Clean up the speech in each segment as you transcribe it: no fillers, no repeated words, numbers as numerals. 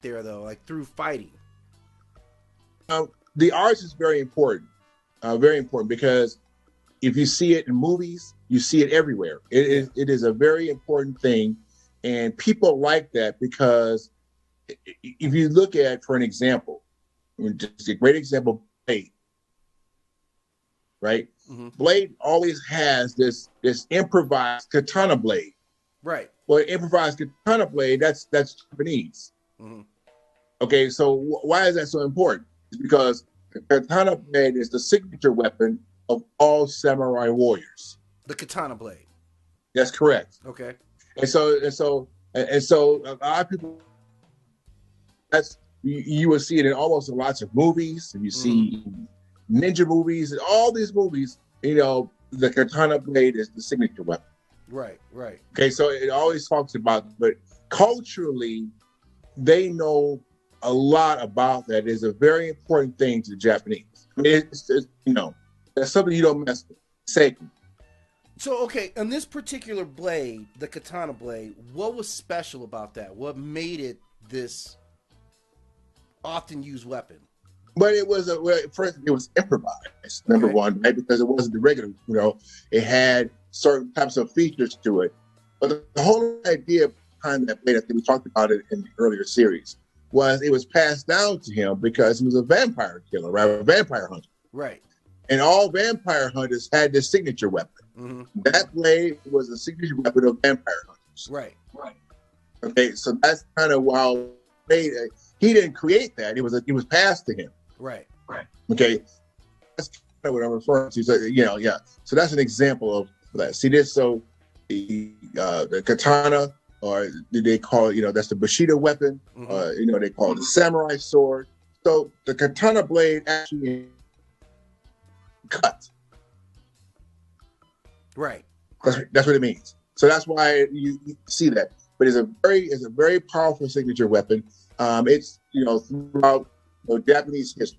there though, like through fighting? The arts is very important because if you see it in movies, you see it everywhere. It is a very important thing, and people like that because if you look at, for an example, just a great example, Blade, right? Mm-hmm. Blade always has this improvised katana blade. Right. Well, improvised katana blade, that's Japanese. Mm-hmm. Okay, so why is that so important? It's because the katana blade is the signature weapon of all samurai warriors. The katana blade. That's correct. Okay. And so a lot of people, you will see it in almost lots of movies, and you see ninja movies and all these movies. The katana blade is the signature weapon. Right. Okay, so it always talks about, but culturally, they know a lot about that. It's a very important thing to the Japanese. I mean, it's that's something you don't mess with. Sacred. So, okay, on this particular blade, the katana blade, what was special about that? What made it this often used weapon? But first it was improvised, number one, right? Because it wasn't the regular, it had certain types of features to it. But the whole idea behind that blade, I think we talked about it in the earlier series, was it was passed down to him because he was a vampire killer, right? A vampire hunter. Right. And all vampire hunters had this signature weapon. Mm-hmm. That blade was the signature weapon of vampire hunters. Right. Okay, so that's kind of how he didn't create that. It was passed to him. Right. Okay, that's kind of what I'm referring to. So, So that's an example of that. See this? So the katana, or they call it, that's the Bushido weapon. Mm-hmm. They call it the samurai sword. So the katana blade actually cut. Right. That's what it means. So that's why you see that. But it's a very powerful signature weapon. It's throughout Japanese history.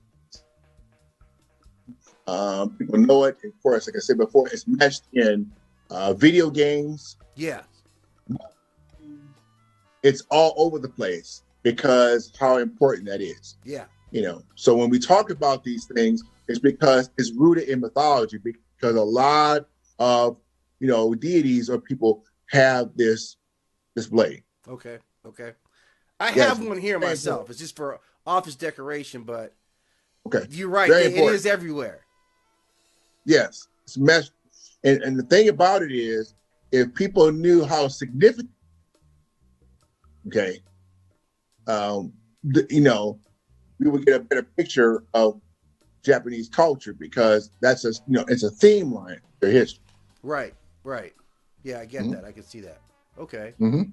People know it. Of course, like I said before, it's meshed in video games. Yeah. It's all over the place because how important that is. Yeah. So when we talk about these things, it's because it's rooted in mythology, because a lot of deities or people have this blade. Okay. I have one here myself. It's just for office decoration, but you're right. It is everywhere. Yes, it's meshed. And the thing about it is, if people knew how significant, we would get a better picture of Japanese culture, because that's it's a theme line for history. Right. Yeah, I get that. I can see that. Okay. Mm-hmm.